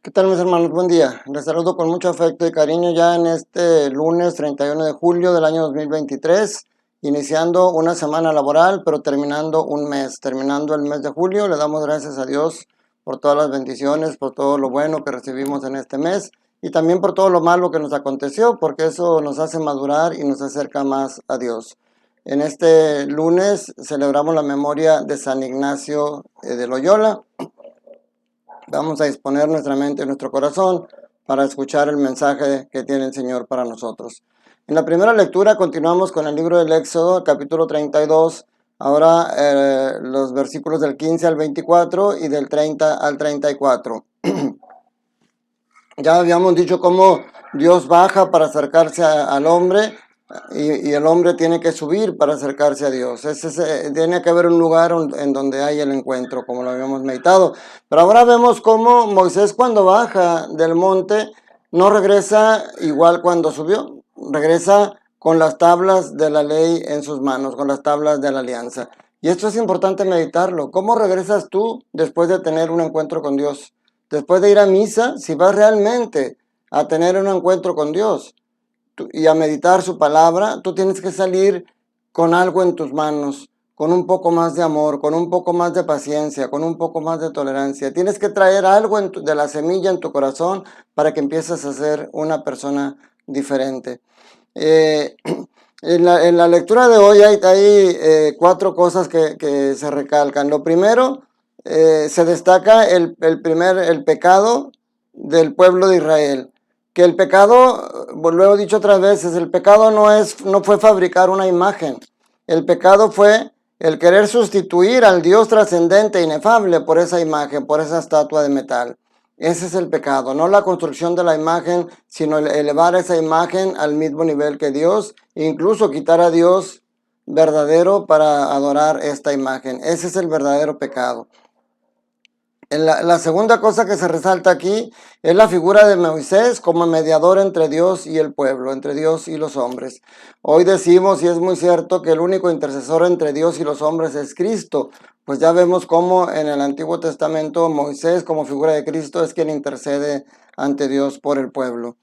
¿Qué tal, mis hermanos? Buen día. Les saludo con mucho afecto y cariño ya en este lunes 31 de julio del año 2023, iniciando una semana laboral, pero terminando un mes, terminando el mes de julio. Le damos gracias a Dios por todas las bendiciones, por todo lo bueno que recibimos en este mes y también por todo lo malo que nos aconteció, porque eso nos hace madurar y nos acerca más a Dios. En este lunes celebramos la memoria de San Ignacio de Loyola. Vamos a disponer nuestra mente y nuestro corazón para escuchar el mensaje que tiene el Señor para nosotros. En la primera lectura continuamos con el libro del Éxodo, capítulo 32, ahora los versículos del 15 al 24 y del 30 al 34. Ya habíamos dicho cómo Dios baja para acercarse al hombre y el hombre tiene que subir para acercarse a Dios. Tiene que haber un lugar en donde hay el encuentro, como lo habíamos meditado. Pero ahora vemos cómo Moisés, cuando baja del monte, no regresa igual cuando subió. Regresa con las tablas de la ley en sus manos, con las tablas de la alianza. Y esto es importante meditarlo. ¿Cómo regresas tú después de tener un encuentro con Dios? Después de ir a misa, si vas realmente a tener un encuentro con Dios y a meditar su palabra, tú tienes que salir con algo en tus manos, con un poco más de amor, con un poco más de paciencia, con un poco más de tolerancia. Tienes que traer algo de la semilla en tu corazón para que empieces a ser una persona diferente. En la lectura de hoy hay cuatro cosas que se recalcan. Lo primero, se destaca el pecado del pueblo de Israel. Que el pecado, lo he dicho otras veces, el pecado no fue fabricar una imagen. El pecado fue el querer sustituir al Dios trascendente e inefable por esa imagen, por esa estatua de metal. Ese es el pecado, no la construcción de la imagen, sino elevar esa imagen al mismo nivel que Dios, e incluso quitar a Dios verdadero para adorar esta imagen. Ese es el verdadero pecado. La segunda cosa que se resalta aquí es la figura de Moisés como mediador entre Dios y el pueblo, entre Dios y los hombres. Hoy decimos, y es muy cierto, que el único intercesor entre Dios y los hombres es Cristo. Pues ya vemos cómo en el Antiguo Testamento Moisés como figura de Cristo es quien intercede ante Dios por el pueblo.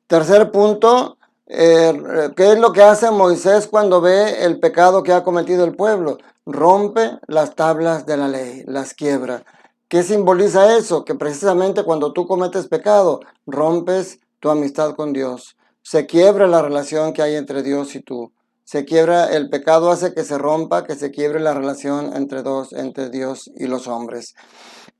Tercer punto, ¿qué es lo que hace Moisés cuando ve el pecado que ha cometido el pueblo? Rompe las tablas de la ley, las quiebra. ¿Qué simboliza eso? Que precisamente cuando tú cometes pecado, rompes tu amistad con Dios. Se quiebra la relación que hay entre Dios y tú. Se quiebra, el pecado hace que se rompa, que se quiebre la relación entre Dios y los hombres.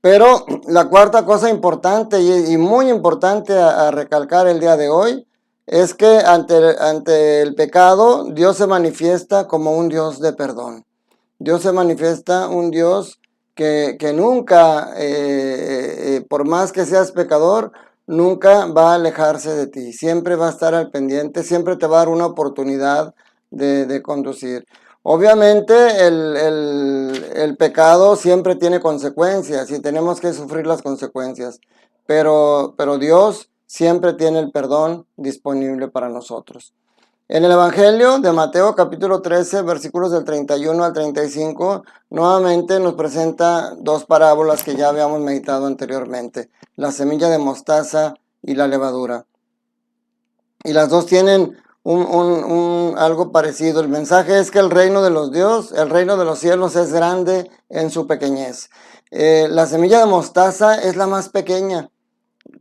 Pero la cuarta cosa importante y muy importante a recalcar el día de hoy es que ante el pecado Dios se manifiesta como un Dios de perdón. Dios se manifiesta un Dios que nunca, por más que seas pecador, nunca va a alejarse de ti. Siempre va a estar al pendiente, siempre te va a dar una oportunidad de conducir. Obviamente el pecado siempre tiene consecuencias y tenemos que sufrir las consecuencias, pero Dios siempre tiene el perdón disponible para nosotros. En el Evangelio de Mateo capítulo 13, versículos del 31 al 35, nuevamente nos presenta dos parábolas que ya habíamos meditado anteriormente, la semilla de mostaza y la levadura. Y las dos tienen algo parecido. El mensaje es que el reino de el reino de los cielos es grande en su pequeñez. La semilla de mostaza es la más pequeña,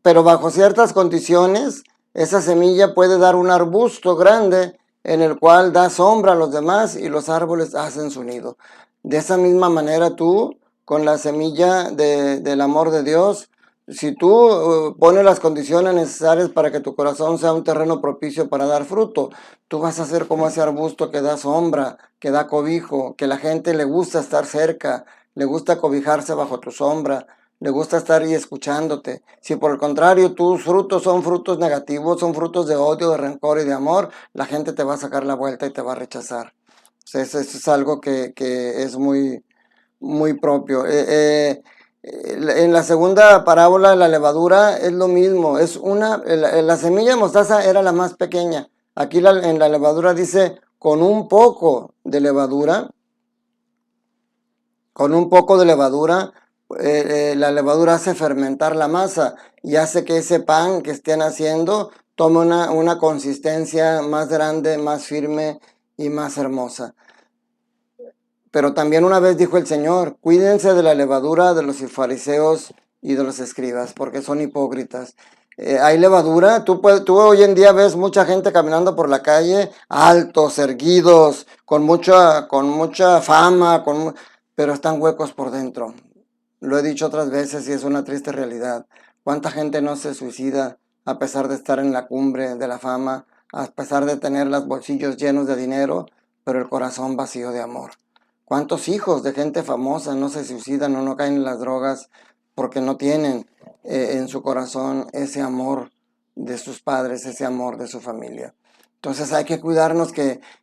pero bajo ciertas condiciones, esa semilla puede dar un arbusto grande en el cual da sombra a los demás y los árboles hacen su nido. De esa misma manera tú, con la semilla del amor de Dios, si tú pones las condiciones necesarias para que tu corazón sea un terreno propicio para dar fruto, tú vas a ser como ese arbusto que da sombra, que da cobijo, que la gente le gusta estar cerca, le gusta cobijarse bajo tu sombra, le gusta estar ahí escuchándote. Si por el contrario tus frutos son frutos negativos, son frutos de odio, de rencor y de amor, la gente te va a sacar la vuelta y te va a rechazar. O sea, eso es algo que es muy, muy propio. En la segunda parábola, la levadura es lo mismo. La semilla de mostaza era la más pequeña. Aquí en la levadura dice, con un poco de levadura La levadura hace fermentar la masa y hace que ese pan que estén haciendo tome una consistencia más grande, más firme y más hermosa. Pero también una vez dijo el Señor, cuídense de la levadura de los fariseos y de los escribas, porque son hipócritas. Hay levadura, tú hoy en día ves mucha gente caminando por la calle, altos, erguidos, con mucha fama, pero están huecos por dentro. Lo he dicho otras veces y es una triste realidad. ¿Cuánta gente no se suicida a pesar de estar en la cumbre de la fama, a pesar de tener los bolsillos llenos de dinero, pero el corazón vacío de amor? ¿Cuántos hijos de gente famosa no se suicidan o no caen en las drogas porque no tienen en su corazón ese amor de sus padres, ese amor de su familia? Entonces hay que cuidarnos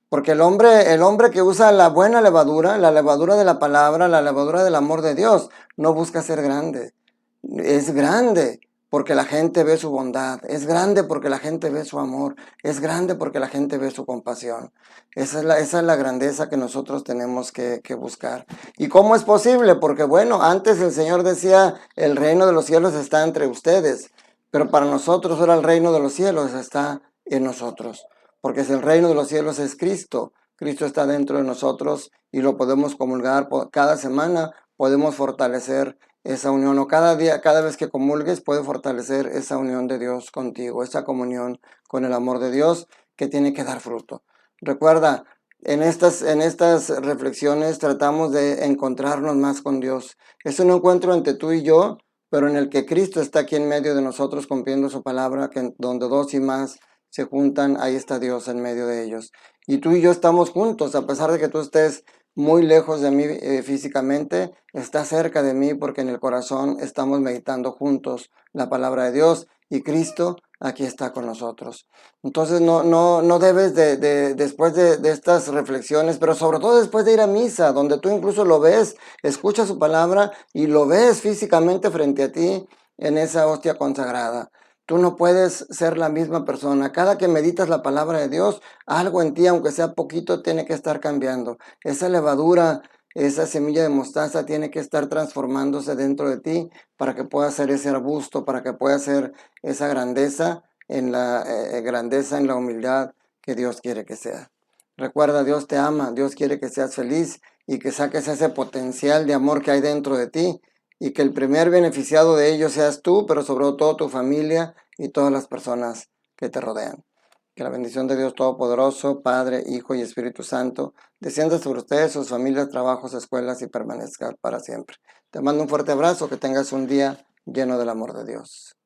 porque el hombre que usa la buena levadura, la levadura de la palabra, la levadura del amor de Dios, no busca ser grande. Es grande porque la gente ve su bondad, es grande porque la gente ve su amor, es grande porque la gente ve su compasión. Esa es la grandeza que nosotros tenemos que buscar. ¿Y cómo es posible? Porque bueno, antes el Señor decía, el reino de los cielos está entre ustedes, pero para nosotros ahora el reino de los cielos está en nosotros, porque si el reino de los cielos es Cristo, Cristo está dentro de nosotros y lo podemos comulgar cada semana, podemos fortalecer esa unión, o cada día, cada vez que comulgues, puede fortalecer esa unión de Dios contigo, esa comunión con el amor de Dios que tiene que dar fruto. Recuerda, en estas reflexiones tratamos de encontrarnos más con Dios. Es un encuentro entre tú y yo, pero en el que Cristo está aquí en medio de nosotros cumpliendo su palabra, que donde dos y más se juntan, ahí está Dios en medio de ellos. Y tú y yo estamos juntos, a pesar de que tú estés muy lejos de mí físicamente, está cerca de mí porque en el corazón estamos meditando juntos la palabra de Dios y Cristo aquí está con nosotros. Entonces no debes después de estas reflexiones, pero sobre todo después de ir a misa, donde tú incluso lo ves, escuchas su palabra y lo ves físicamente frente a ti en esa hostia consagrada. Tú no puedes ser la misma persona. Cada que meditas la palabra de Dios, algo en ti, aunque sea poquito, tiene que estar cambiando. Esa levadura, esa semilla de mostaza tiene que estar transformándose dentro de ti para que pueda ser ese arbusto, para que pueda ser esa grandeza en la humildad que Dios quiere que sea. Recuerda, Dios te ama, Dios quiere que seas feliz y que saques ese potencial de amor que hay dentro de ti y que el primer beneficiado de ello seas tú, pero sobre todo tu familia y todas las personas que te rodean. Que la bendición de Dios Todopoderoso, Padre, Hijo y Espíritu Santo, descienda sobre ustedes, sus familias, trabajos, escuelas y permanezca para siempre. Te mando un fuerte abrazo, que tengas un día lleno del amor de Dios.